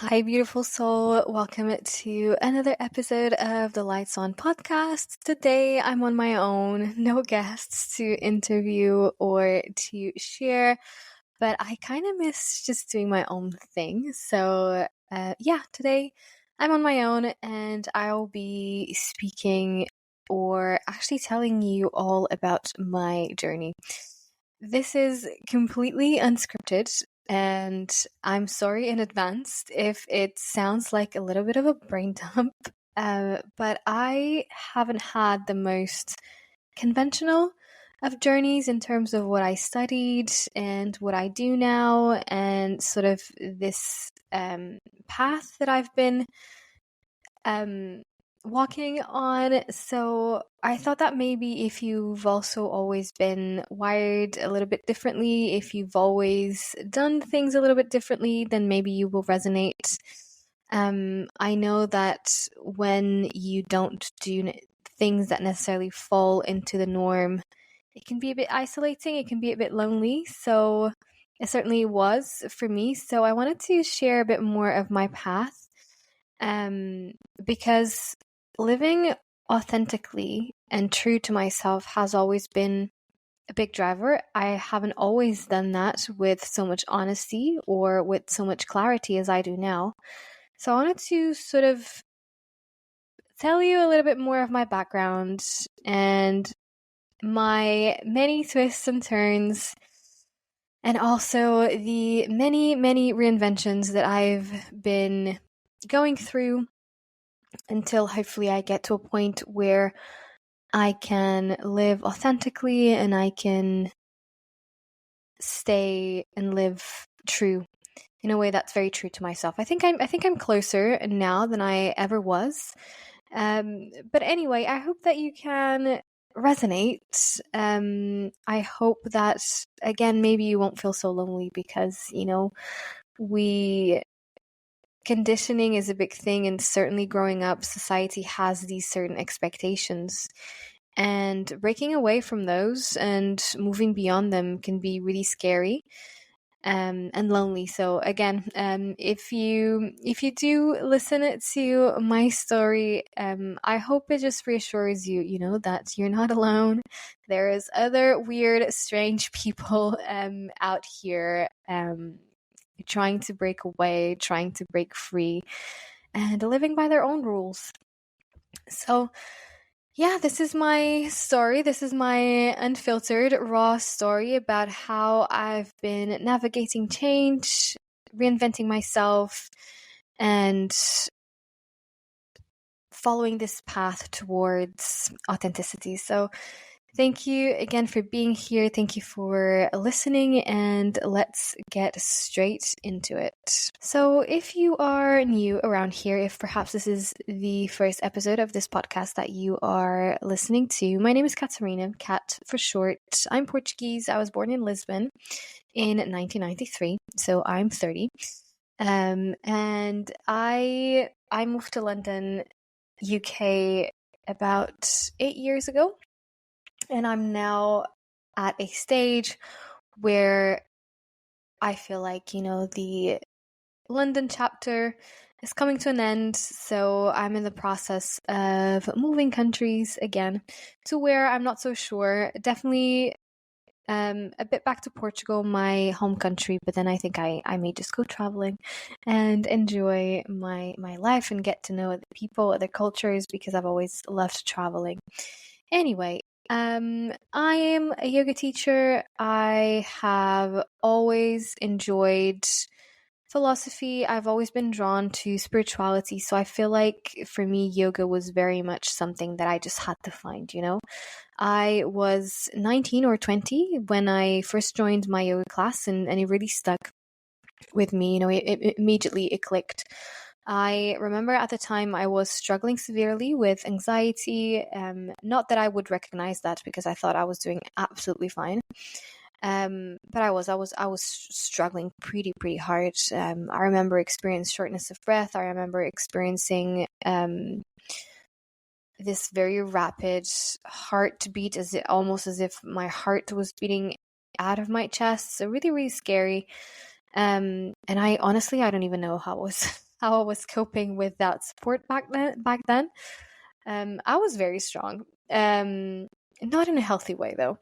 Hi, beautiful soul. Welcome to another episode of the Lights On podcast. Today, I'm on my own, no guests to interview or to share, but I kind of miss just doing my own thing. So, today I'm on my own and I'll be speaking or actually telling you all about my journey. This is completely unscripted, and I'm sorry in advance if it sounds like a little bit of a brain dump, but I haven't had the most conventional of journeys in terms of what I studied and what I do now, and sort of this path that I've been um, walking on. So I thought that maybe if you've also always been wired a little bit differently, if you've always done things a little bit differently, then maybe you will resonate. I know that when you don't do things that necessarily fall into the norm, it can be a bit isolating, it can be a bit lonely. So it certainly was for me. So I wanted to share a bit more of my path, because living authentically and true to myself has always been a big driver. I haven't always done that with so much honesty or with so much clarity as I do now. So I wanted to sort of tell you a little bit more of my background and my many twists and turns, and also the many, many reinventions that I've been going through until hopefully I get to a point where I can live authentically and I can stay and live true in a way that's very true to myself. I think I'm closer now than I ever was. But anyway, I hope that you can resonate. I hope that again maybe you won't feel so lonely because we conditioning is a big thing, and certainly growing up, society has these certain expectations, and breaking away from those and moving beyond them can be really scary, and lonely. So again, if you do listen to my story, I hope it just reassures you, that you're not alone. There is other weird, strange people out here, trying to break away, trying to break free, and living by their own rules. So, yeah, this is my story. This is my unfiltered, raw story about how I've been navigating change, reinventing myself, and following this path towards authenticity. So, thank you again for being here. Thank you for listening, and let's get straight into it. So, if you are new around here, if perhaps this is the first episode of this podcast that you are listening to, my name is Catarina, Cat for short. I'm Portuguese. I was born in Lisbon in 1993, so I'm 30. And I moved to London, UK, about 8 years ago. And I'm now at a stage where I feel like, the London chapter is coming to an end. So I'm in the process of moving countries again to where I'm not so sure. Definitely a bit back to Portugal, my home country, but then I think I may just go traveling and enjoy my life and get to know other people, other cultures, because I've always loved traveling. Anyway, I am a yoga teacher. I have always enjoyed philosophy. I've always been drawn to spirituality. So I feel like for me, yoga was very much something that I just had to find, I was 19 or 20 when I first joined my yoga class, and it really stuck with me. Immediately it clicked. I remember at the time I was struggling severely with anxiety. Not that I would recognize that because I thought I was doing absolutely fine. But I was struggling pretty hard. I remember experiencing shortness of breath. I remember experiencing this very rapid heartbeat, almost as if my heart was beating out of my chest. So really scary. And I honestly, I don't even know how I was how I was coping with that support back then. I was very strong. Not in a healthy way though.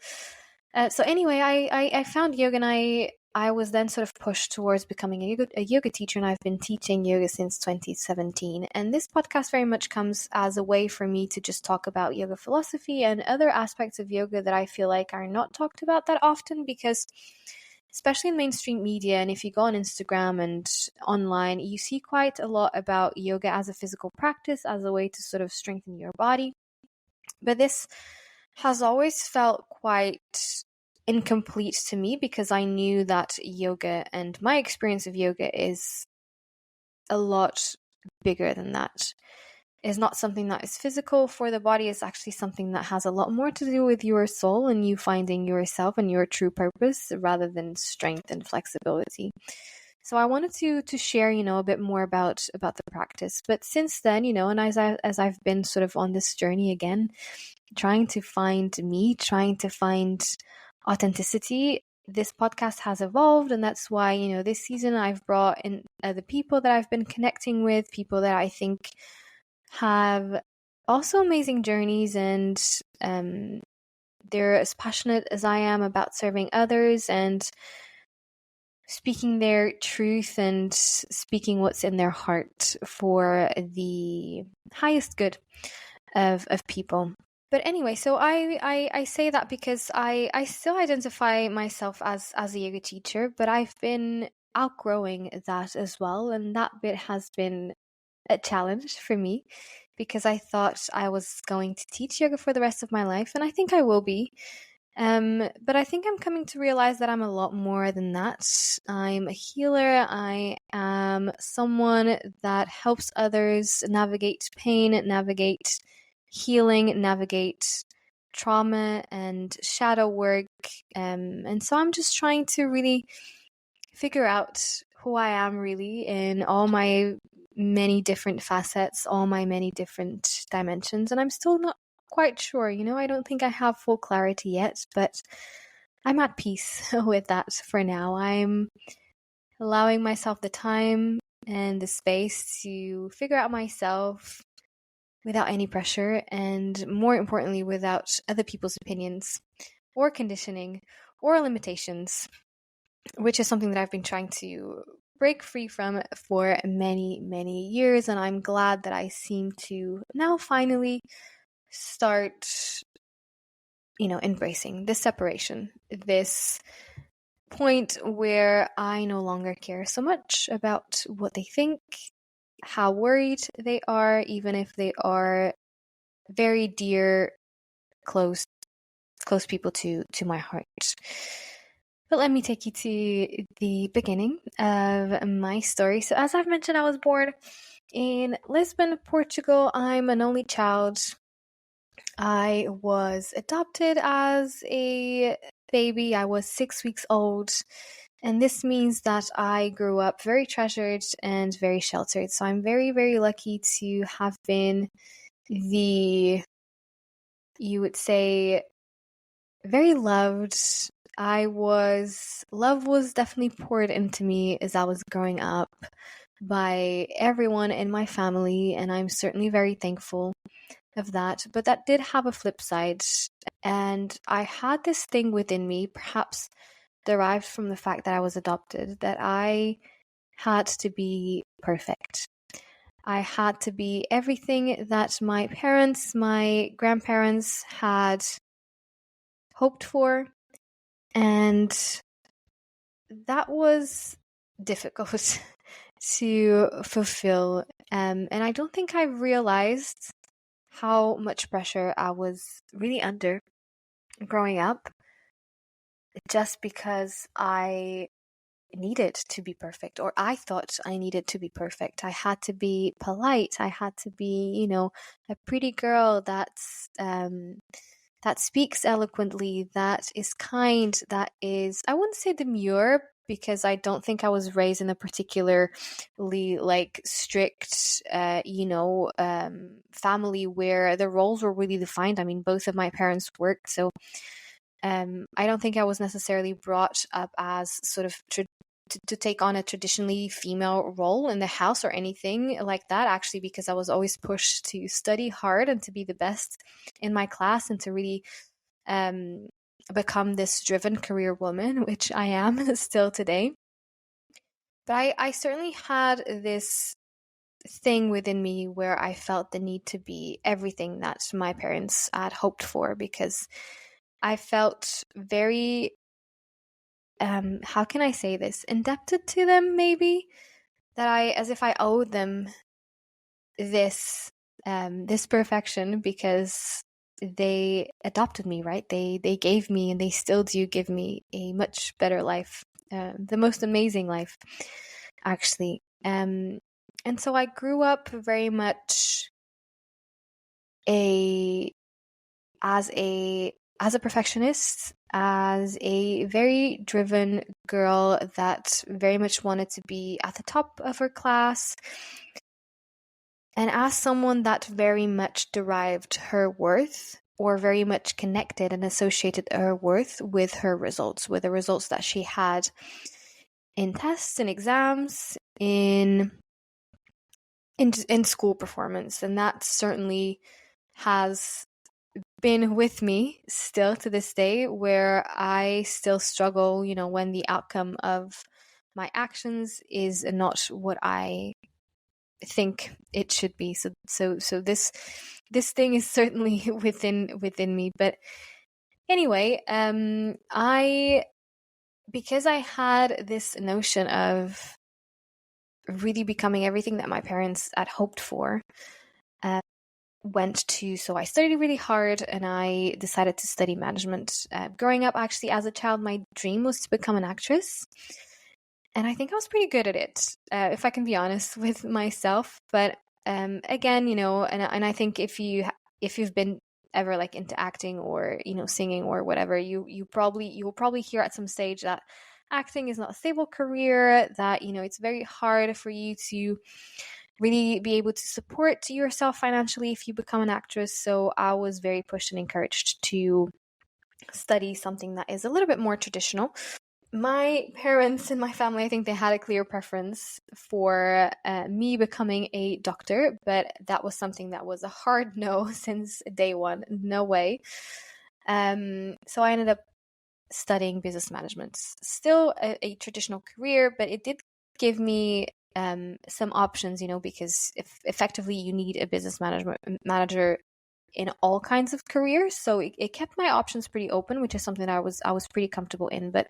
So anyway, I found yoga, and I was then sort of pushed towards becoming a yoga teacher, and I've been teaching yoga since 2017. And this podcast very much comes as a way for me to just talk about yoga philosophy and other aspects of yoga that I feel like are not talked about that often, because especially in mainstream media, and if you go on Instagram and online, you see quite a lot about yoga as a physical practice, as a way to sort of strengthen your body. But this has always felt quite incomplete to me, because I knew that yoga and my experience of yoga is a lot bigger than that. It's not something that is physical for the body. It's actually something that has a lot more to do with your soul and you finding yourself and your true purpose, rather than strength and flexibility. So I wanted to share, a bit more about the practice. But since then, and as I've been sort of on this journey again, trying to find me, trying to find authenticity, this podcast has evolved. And that's why, this season I've brought in the people that I've been connecting with, people that I think have also amazing journeys, and they're as passionate as I am about serving others and speaking their truth and speaking what's in their heart for the highest good of people. But anyway, so I say that because I still identify myself as a yoga teacher, but I've been outgrowing that as well. And that bit has been a challenge for me, because I thought I was going to teach yoga for the rest of my life, and I think I will be. But I think I'm coming to realize that I'm a lot more than that. I'm a healer. I am someone that helps others navigate pain, navigate healing, navigate trauma and shadow work. And so I'm just trying to really figure out who I am really in all my many different facets, all my many different dimensions. And I'm still not quite sure, I don't think I have full clarity yet, but I'm at peace with that for now. I'm allowing myself the time and the space to figure out myself without any pressure, and more importantly, without other people's opinions or conditioning or limitations, which is something that I've been trying to break free from for many, many years. And I'm glad that I seem to now finally start, embracing this separation, this point where I no longer care so much about what they think, how worried they are, even if they are very dear, close people to my heart. But let me take you to the beginning of my story. So as I've mentioned, I was born in Lisbon, Portugal. I'm an only child. I was adopted as a baby. I was 6 weeks old. And this means that I grew up very treasured and very sheltered. So I'm very, very lucky to have been you would say, very loved. Love was definitely poured into me as I was growing up by everyone in my family, and I'm certainly very thankful of that. But that did have a flip side, and I had this thing within me, perhaps derived from the fact that I was adopted, that I had to be perfect. I had to be everything that my parents, my grandparents had hoped for, and that was difficult to fulfill. And I don't think I realized how much pressure I was really under growing up, just because I needed to be perfect, or I thought I needed to be perfect. I had to be polite. I had to be, a pretty girl that speaks eloquently, that is kind, that is, I wouldn't say demure, because I don't think I was raised in a particularly strict, family where the roles were really defined. I mean, both of my parents worked, so I don't think I was necessarily brought up as sort of to take on a traditionally female role in the house or anything like that, actually, because I was always pushed to study hard and to be the best in my class and to really become this driven career woman, which I am still today. But I certainly had this thing within me where I felt the need to be everything that my parents had hoped for, because I felt very, how can I say this, indebted to them, maybe, that as if I owed them this, this perfection, because they adopted me, right? They gave me, and they still do give me, a much better life, the most amazing life, actually. And so I grew up very much a as a as a perfectionist, as a very driven girl that very much wanted to be at the top of her class, and as someone that very much derived her worth, or very much connected and associated her worth with her results, with the results that she had in tests and exams, in school performance. And that certainly has been with me still to this day, where I still struggle, when the outcome of my actions is not what I think it should be. So this thing is certainly within me. But anyway, because I had this notion of really becoming everything that my parents had hoped for, so I studied really hard, and I decided to study management. Growing up, actually, as a child, my dream was to become an actress. And I think I was pretty good at it, if I can be honest with myself. But again, and I think if you've been ever like into acting or singing or whatever, you will probably hear at some stage that acting is not a stable career. That it's very hard for you to really be able to support yourself financially if you become an actress. So I was very pushed and encouraged to study something that is a little bit more traditional. My parents and my family, I think they had a clear preference for me becoming a doctor, but that was something that was a hard no since day one. No way. So I ended up studying business management. Still a traditional career, but it did give me some options, because effectively you need a business manager in all kinds of careers. So it kept my options pretty open, which is something that I was pretty comfortable in. But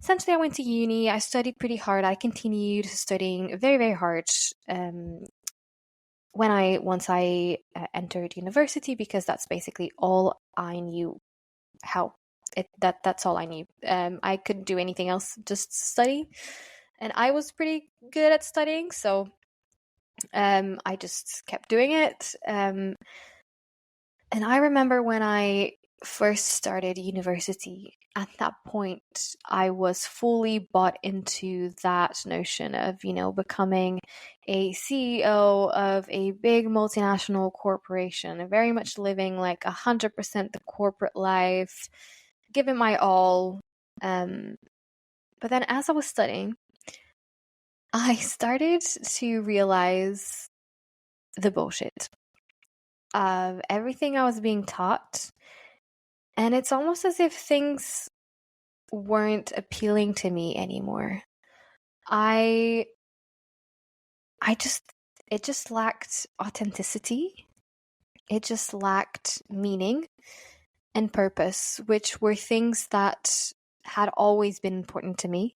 essentially, I went to uni. I studied pretty hard. I continued studying very, very hard once I entered university, because that's basically all I knew how. That's all I knew. I couldn't do anything else, just study. And I was pretty good at studying, so I just kept doing it. And I remember when I first started university, at that point, I was fully bought into that notion of, becoming a CEO of a big multinational corporation, and very much living like 100% the corporate life, giving my all. But then as I was studying, I started to realize the bullshit of everything I was being taught. And it's almost as if things weren't appealing to me anymore. It just lacked authenticity. It just lacked meaning and purpose, which were things that had always been important to me.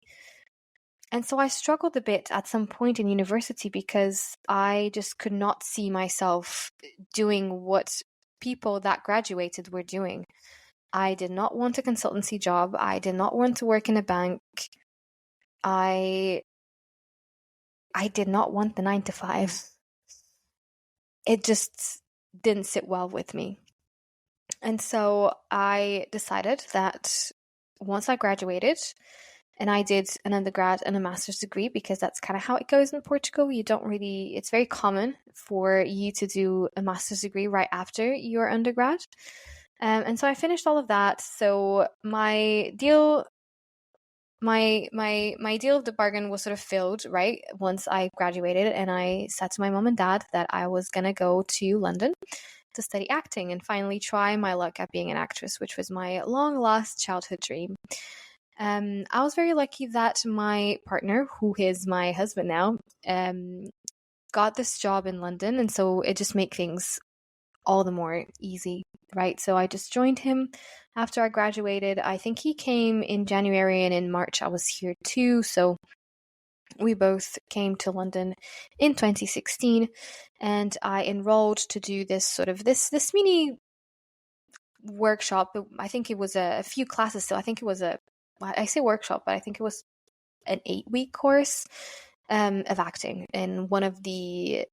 And so I struggled a bit at some point in university, because I just could not see myself doing what people that graduated were doing. I did not want a consultancy job. I did not want to work in a bank. I did not want the 9 to 5. It just didn't sit well with me. And so I decided that once I graduated, and I did an undergrad and a master's degree, because that's kind of how it goes in Portugal. It's very common for you to do a master's degree right after your undergrad. And so I finished all of that. So my deal my deal of the bargain was sort of filled, right? Once I graduated, and I said to my mom and dad that I was gonna go to London to study acting and finally try my luck at being an actress, which was my long lost childhood dream. I was very lucky that my partner, who is my husband now, got this job in London, and so it just made things all the more easy, right? So I just joined him after I graduated. I think he came in January, and in March I was here too. So we both came to London in 2016, and I enrolled to do this sort of this mini workshop. I think it was a few classes. So I think it was I say workshop, but I think it was an 8-week course of acting in one of the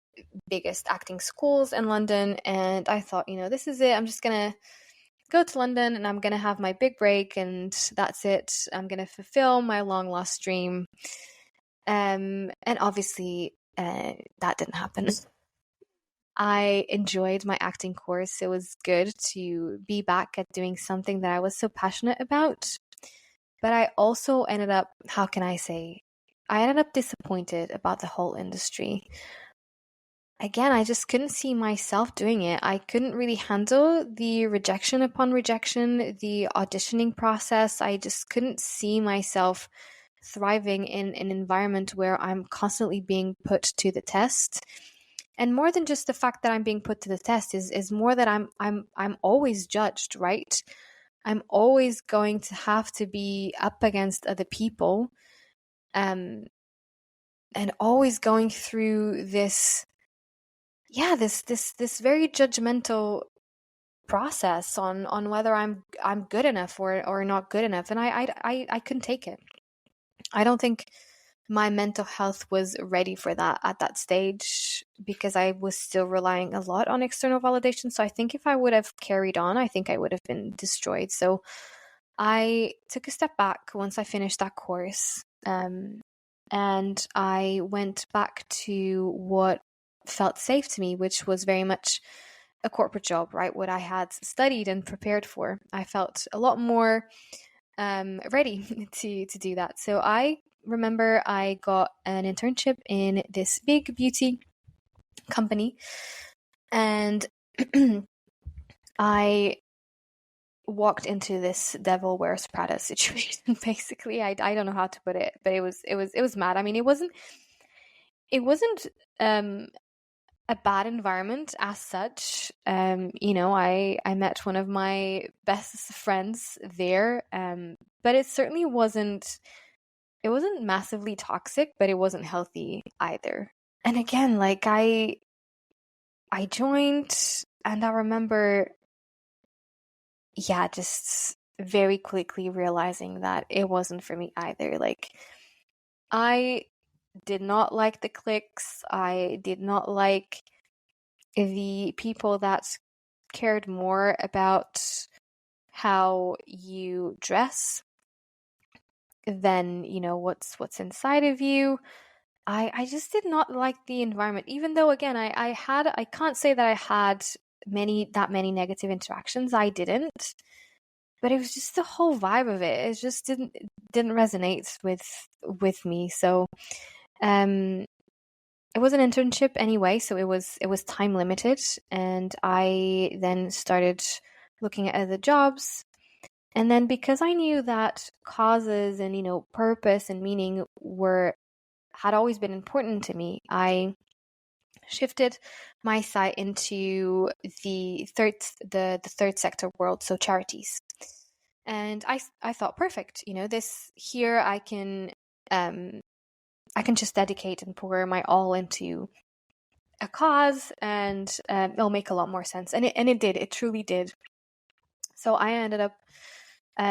biggest acting schools in London. And I thought, this is it. I'm just going to go to London and I'm going to have my big break, and that's it. I'm going to fulfill my long lost dream. And obviously, that didn't happen. I enjoyed my acting course. It was good to be back at doing something that I was so passionate about. But I also ended up, how can I say, I ended up disappointed about the whole industry. Again, I just couldn't see myself doing it. I couldn't really handle the rejection upon rejection, the auditioning process. I just couldn't see myself thriving in an environment where I'm constantly being put to the test. And more than just the fact that I'm being put to the test is more that I'm always judged, right? I'm always going to have to be up against other people, and always going through this very judgmental process on whether I'm good enough or not good enough. And I couldn't take it. I don't think my mental health was ready for that at that stage, because I was still relying a lot on external validation. So I think if I would have carried on, I think I would have been destroyed. So I took a step back once I finished that course, and I went back to what felt safe to me, which was very much a corporate job, right? What I had studied and prepared for. I felt a lot more ready to do that. So I remember I got an internship in this big beauty company, and I walked into this devil wears Prada situation. Basically, I don't know how to put it, but it was mad. I mean, it wasn't a bad environment as such. I met one of my best friends there, but it certainly wasn't. It wasn't massively toxic, but it wasn't healthy either. And again, like I joined, and I remember, just very quickly realizing that it wasn't for me either. Like, I did not like the cliques. I did not like the people that cared more about how you dress than, what's inside of you. I just did not like the environment, even though, again, I can't say that I had many negative interactions. I didn't. But it was just the whole vibe of it. It just didn't resonate with me. So it was an internship anyway, so it was time limited, and I then started looking at other jobs. And then, because I knew that causes and purpose and meaning had always been important to me, I shifted my sight into the third sector world, so charities. And I thought, perfect, this here I can just dedicate and pour my all into a cause, and it'll make a lot more sense. And it did. It truly did. So I ended up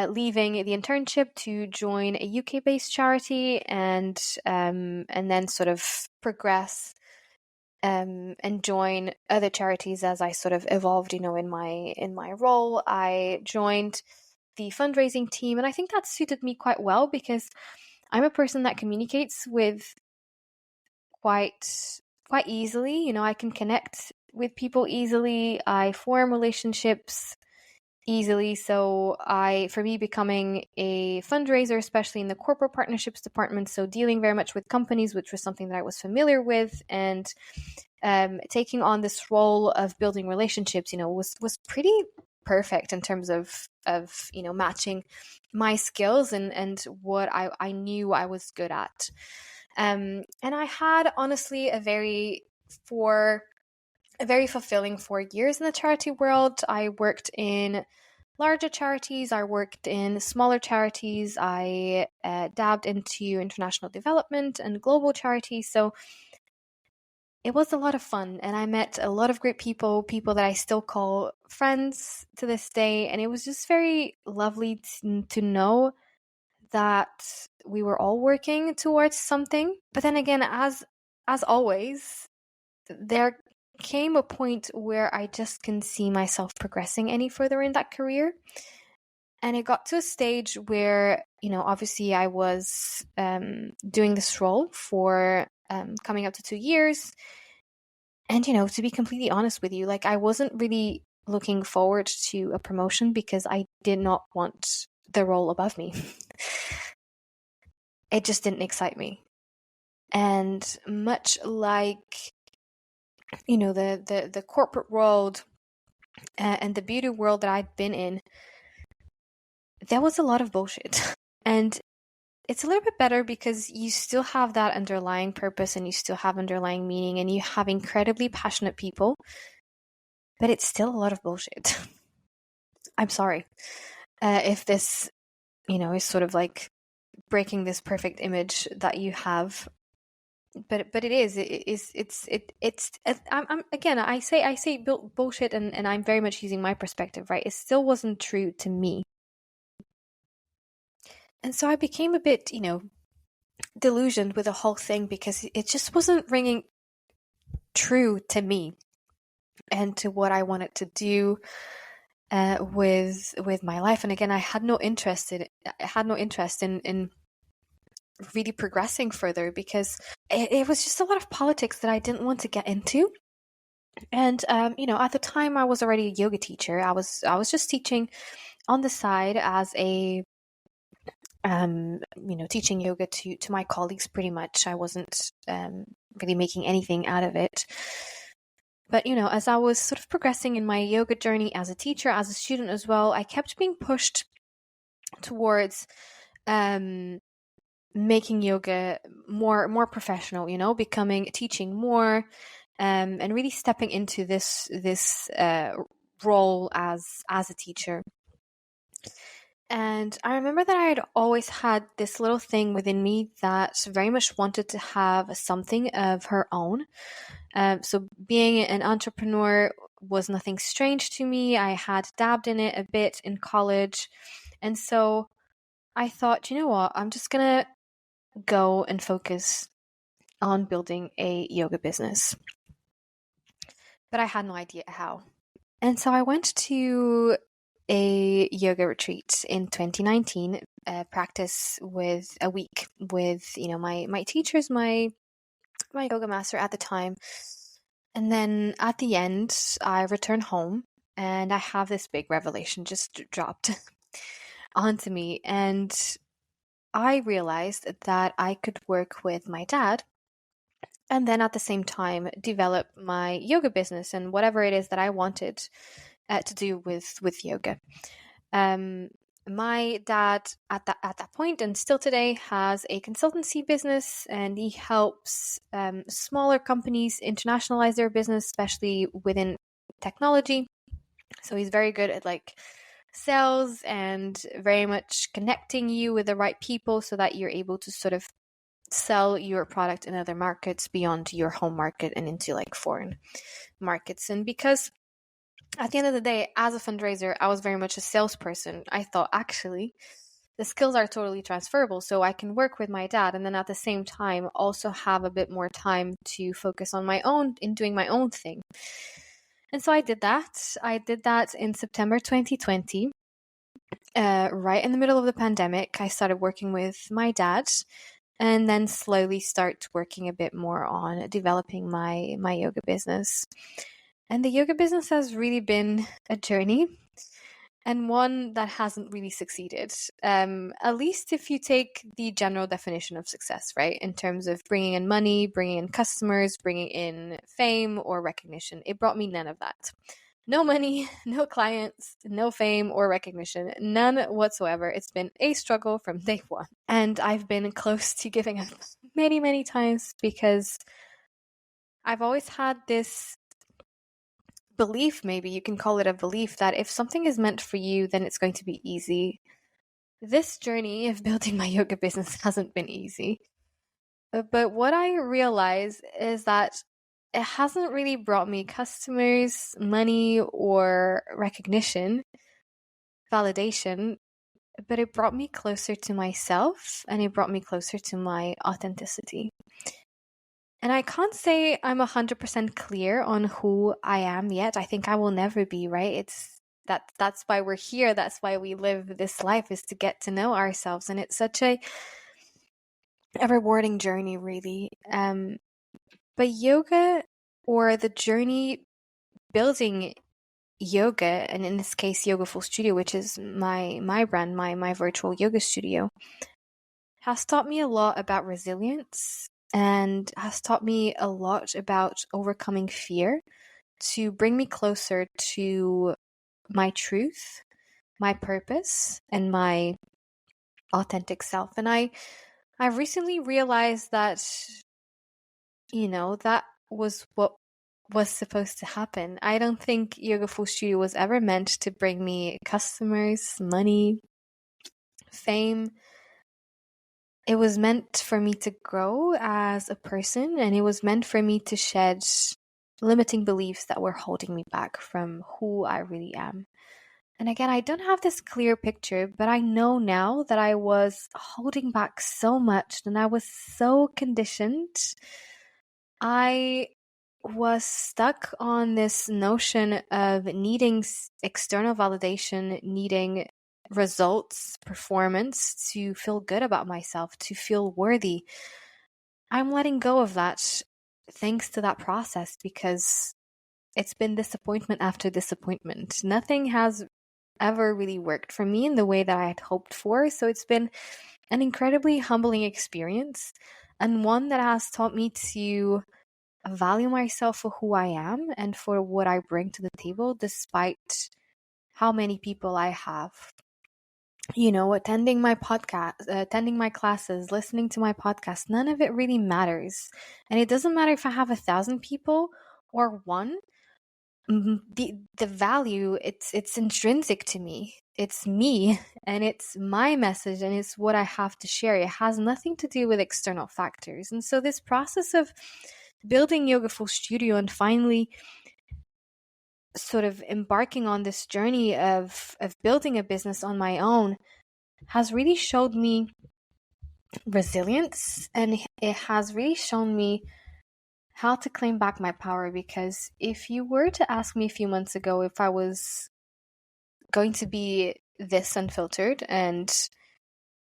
leaving the internship to join a UK-based charity, and then sort of progress and join other charities as I sort of evolved, in my role. I joined the fundraising team, and I think that suited me quite well, because I'm a person that communicates with quite easily. I can connect with people easily. I form relationships easily. So for me, becoming a fundraiser, especially in the corporate partnerships department, so dealing very much with companies, which was something that I was familiar with, and taking on this role of building relationships, was pretty perfect in terms of matching my skills and what I knew I was good at. And I had honestly for a very fulfilling 4 years in the charity world. I worked in larger charities, I worked in smaller charities, I dabbed into international development and global charities. So it was a lot of fun, and I met a lot of great people that I still call friends to this day. And it was just very lovely to know that we were all working towards something. But then again, as always, there came a point where I just couldn't see myself progressing any further in that career. And it got to a stage where, obviously I was doing this role for coming up to 2 years. And, to be completely honest with you, like, I wasn't really looking forward to a promotion because I did not want the role above me. It just didn't excite me. And much like, the corporate world and the beauty world that I'd been in, there was a lot of bullshit. And it's a little bit better because you still have that underlying purpose and you still have underlying meaning and you have incredibly passionate people, but it's still a lot of bullshit. I'm sorry if this, is sort of like breaking this perfect image that you have. But it is. I say bullshit, and I'm very much using my perspective, right? It still wasn't true to me, and so I became a bit, delusioned with the whole thing because it just wasn't ringing true to me and to what I wanted to do with my life. And again, I had no interest in really progressing further because it was just a lot of politics that I didn't want to get into. And at the time I was already a yoga teacher. I was just teaching on the side as a teaching yoga to my colleagues pretty much. I wasn't really making anything out of it. But, as I was sort of progressing in my yoga journey as a teacher, as a student as well, I kept being pushed towards making yoga more professional, teaching more, and really stepping into this role as a teacher. And I remember that I had always had this little thing within me that very much wanted to have something of her own. So being an entrepreneur was nothing strange to me. I had dabbed in it a bit in college. And so I thought, you know what, I'm just going to go and focus on building a yoga business. But I had no idea how. And so I went to a yoga retreat in 2019, practice with a week with, my teachers, my yoga master at the time. And then at the end, I return home and I have this big revelation just dropped onto me. And I realized that I could work with my dad and then at the same time develop my yoga business and whatever it is that I wanted to do with yoga. My dad at that point and still today has a consultancy business, and he helps smaller companies internationalize their business, especially within technology. So he's very good at sales and very much connecting you with the right people so that you're able to sort of sell your product in other markets beyond your home market and into foreign markets. And because at the end of the day, as a fundraiser, I was very much a salesperson. I thought, actually, the skills are totally transferable, so I can work with my dad and then at the same time also have a bit more time to focus on doing my own thing. And so I did that. I did that in September 2020, right in the middle of the pandemic. I started working with my dad and then slowly start working a bit more on developing my yoga business. And the yoga business has really been a journey. and one that hasn't really succeeded. At least if you take the general definition of success, right? In terms of bringing in money, bringing in customers, bringing in fame or recognition. It brought me none of that. No money, no clients, no fame or recognition, none whatsoever. It's been a struggle from day one. And I've been close to giving up many, many times because I've always had this belief, maybe you can call it a belief, that if something is meant for you, then it's going to be easy. This journey of building my yoga business hasn't been easy. But what I realize is that it hasn't really brought me customers, money, or recognition, validation, but it brought me closer to myself and it brought me closer to my authenticity. And I can't say I'm 100% clear on who I am yet. I think I will never be, right? That's why we're here. That's why we live this life, is to get to know ourselves. And it's such a rewarding journey, really. But yoga, or the journey building yoga, and in this case Yoga Full Studio, which is my brand, my virtual yoga studio, has taught me a lot about resilience and has taught me a lot about overcoming fear to bring me closer to my truth, my purpose, and my authentic self. And I've recently realized that, that was what was supposed to happen. I don't think Yoga Full Studio was ever meant to bring me customers, money, fame. It was meant for me to grow as a person, and it was meant for me to shed limiting beliefs that were holding me back from who I really am. And again, I don't have this clear picture, but I know now that I was holding back so much and I was so conditioned. I was stuck on this notion of needing external validation, needing results, performance to feel good about myself, to feel worthy. I'm letting go of that thanks to that process, because it's been disappointment after disappointment. Nothing has ever really worked for me in the way that I had hoped for. So it's been an incredibly humbling experience, and one that has taught me to value myself for who I am and for what I bring to the table, despite how many people I have. Attending my podcast, attending my classes, listening to my podcast, none of it really matters. And it doesn't matter if I have 1,000 people or one. The value, it's intrinsic to me. It's me, and it's my message, and it's what I have to share. It has nothing to do with external factors. And so this process of building Yoga Full Studio and finally sort of embarking on this journey of building a business on my own has really showed me resilience, and it has really shown me how to claim back my power. Because if you were to ask me a few months ago if I was going to be this unfiltered and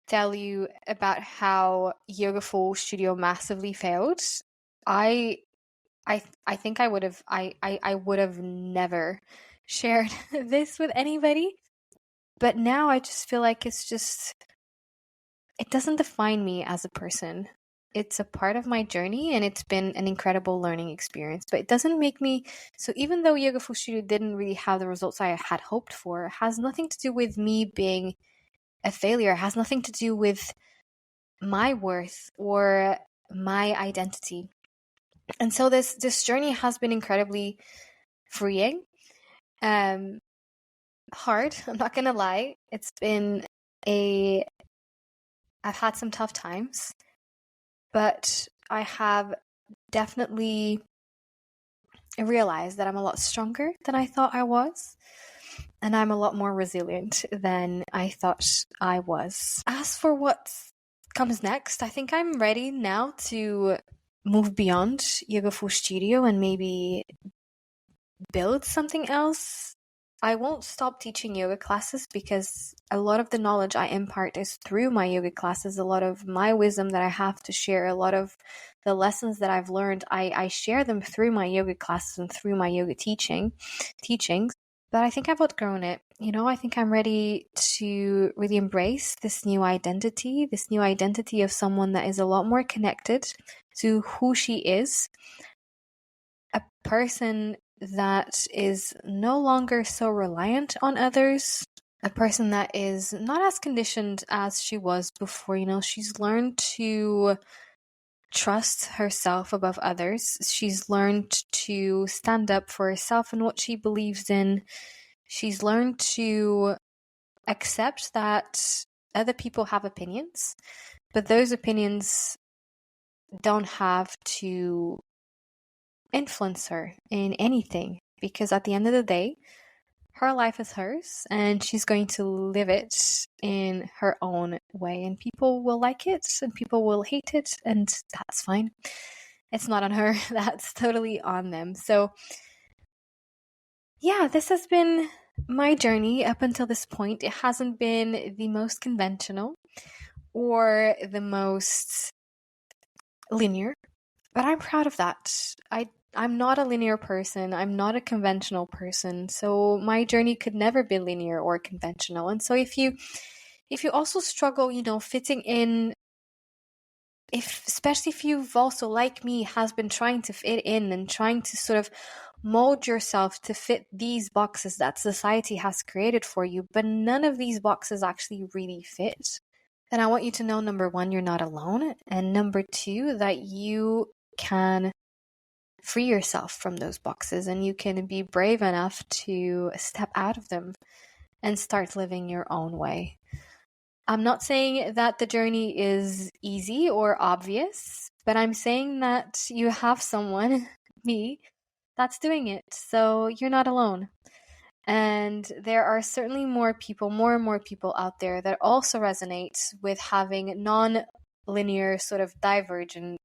tell you about how Yoga Full Studio massively failed, I think I would have never shared this with anybody. But now I just feel like it doesn't define me as a person. It's a part of my journey, and it's been an incredible learning experience. But it doesn't make me, so even though Yoga Full Studio didn't really have the results I had hoped for, it has nothing to do with me being a failure. It has nothing to do with my worth or my identity. And so this journey has been incredibly freeing. Hard, I'm not gonna lie. I've had some tough times, but I have definitely realized that I'm a lot stronger than I thought I was, and I'm a lot more resilient than I thought I was. As for what comes next, I think I'm ready now to move beyond Yoga Full Studio and maybe build something else. I won't stop teaching yoga classes, because a lot of the knowledge I impart is through my yoga classes. A lot of my wisdom that I have to share, a lot of the lessons that I've learned, I share them through my yoga classes and through my yoga teachings. But I think I've outgrown it. I think I'm ready to really embrace this new identity of someone that is a lot more connected to who she is, a person that is no longer so reliant on others, a person that is not as conditioned as she was before. She's learned to trust herself above others. She's learned to stand up for herself and what she believes in. She's learned to accept that other people have opinions, but those opinions don't have to influence her in anything, because at the end of the day, her life is hers and she's going to live it in her own way, and people will like it and people will hate it, and that's fine. It's not on her. That's totally on them. So yeah, this has been my journey up until this point. It hasn't been the most conventional or the most linear, but I'm proud of that. I'm not a linear person. I'm not a conventional person. So my journey could never be linear or conventional. And so if you also struggle, fitting in, especially if you've also, like me, has been trying to fit in and trying to sort of mold yourself to fit these boxes that society has created for you, but none of these boxes actually really fit, then I want you to know, number one, you're not alone. And number two, that you can free yourself from those boxes and you can be brave enough to step out of them and start living your own way. I'm not saying that the journey is easy or obvious, but I'm saying that you have someone, me, that's doing it. So you're not alone. And there are certainly more and more people out there that also resonate with having non-linear, sort of divergent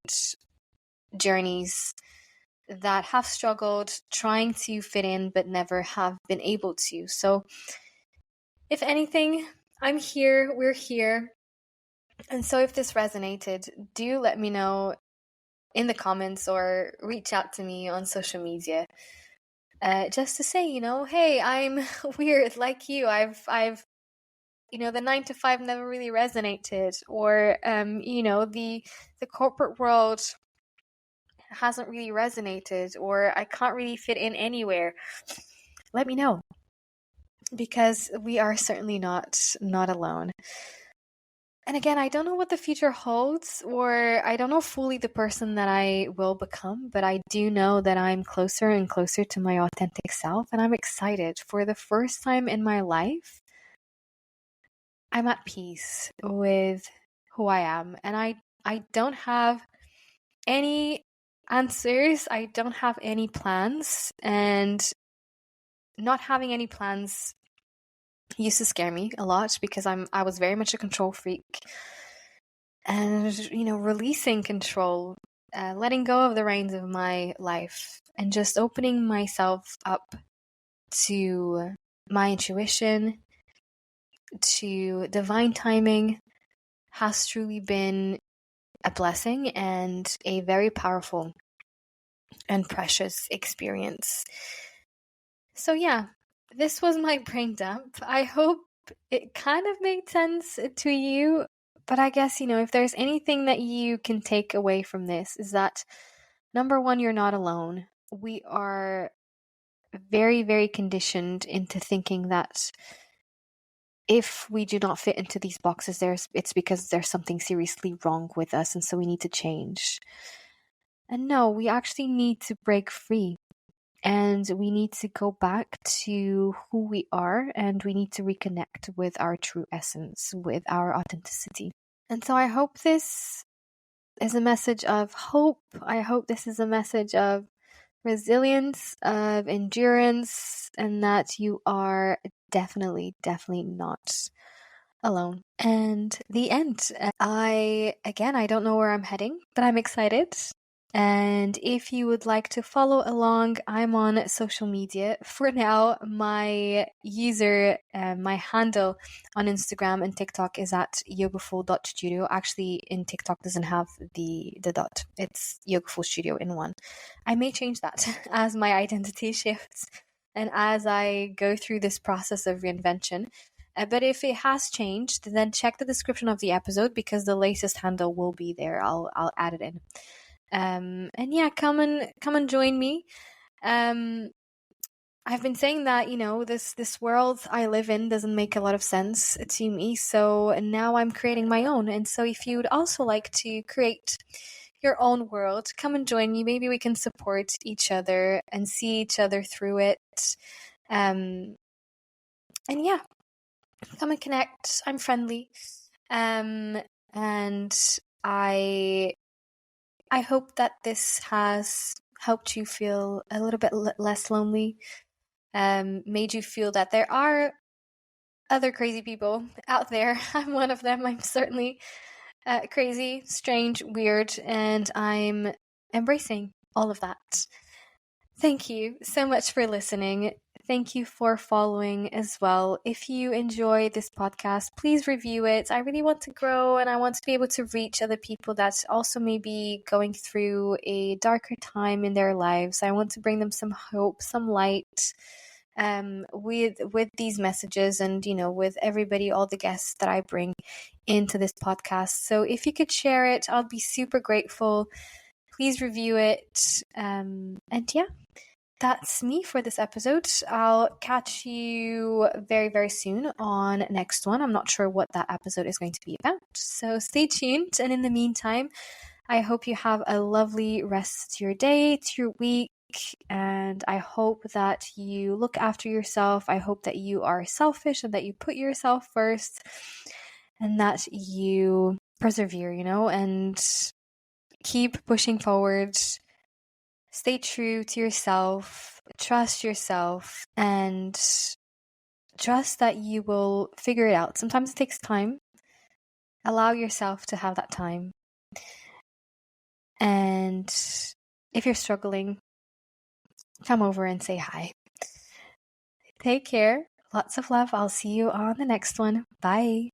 journeys, that have struggled trying to fit in but never have been able to. So if anything, I'm here, we're here. And so if this resonated, do let me know in the comments or reach out to me on social media. Just to say, hey, I'm weird like you. I've the 9 to 5 never really resonated, or the corporate world hasn't really resonated, or I can't really fit in anywhere. Let me know, because we are certainly not alone. And again, I don't know what the future holds, or I don't know fully the person that I will become, but I do know that I'm closer and closer to my authentic self, and I'm excited. For the first time in my life, I'm at peace with who I am, and I don't have any answers. I don't have any plans, and not having any plans used to scare me a lot, because I was very much a control freak. And releasing control, letting go of the reins of my life, and just opening myself up to my intuition, to divine timing, has truly been a blessing and a very powerful and precious experience. So yeah, this was my brain dump. I hope it kind of made sense to you. But I guess, if there's anything that you can take away from this, is that, number one, you're not alone. We are very, very conditioned into thinking that if we do not fit into these boxes, it's because there's something seriously wrong with us, and so we need to change. And no, we actually need to break free. And we need to go back to who we are, and we need to reconnect with our true essence, with our authenticity. And so I hope this is a message of hope. I hope this is a message of resilience, of endurance, and that you are definitely, definitely not alone. And the end. I don't know where I'm heading, but I'm excited. And if you would like to follow along, I'm on social media. For now, my my handle on Instagram and TikTok is at yogaful.studio. Actually, in TikTok doesn't have the dot. It's Yogaful Studio in one. I may change that as my identity shifts. and as I go through this process of reinvention. But if it has changed, then check the description of the episode because the latest handle will be there. I'll add it in. And yeah, come and join me. I've been saying that, this world I live in doesn't make a lot of sense to me, so now I'm creating my own. And so if you would also like to create your own world, come and join me. Maybe we can support each other and see each other through it. And yeah, come and connect. I'm friendly. And I hope that this has helped you feel a little bit less lonely, made you feel that there are other crazy people out there. I'm one of them. I'm certainly crazy, strange, weird, and I'm embracing all of that. Thank you so much for listening. Thank you for following as well. If you enjoy this podcast, please review it. I really want to grow and I want to be able to reach other people that also may be going through a darker time in their lives. I want to bring them some hope, some light, with these messages and, with everybody, all the guests that I bring into this podcast. So if you could share it, I'll be super grateful. Please review it. And yeah, that's me for this episode. I'll catch you very, very soon on next one. I'm not sure what that episode is going to be about, so stay tuned. And in the meantime, I hope you have a lovely rest to your day, to your week, and I hope that you look after yourself. I hope that you are selfish and that you put yourself first and that you persevere, and keep pushing forward. Stay true to yourself, trust yourself, and trust that you will figure it out. Sometimes it takes time. Allow yourself to have that time. And if you're struggling, come over and say hi. Take care. Lots of love. I'll see you on the next one. Bye.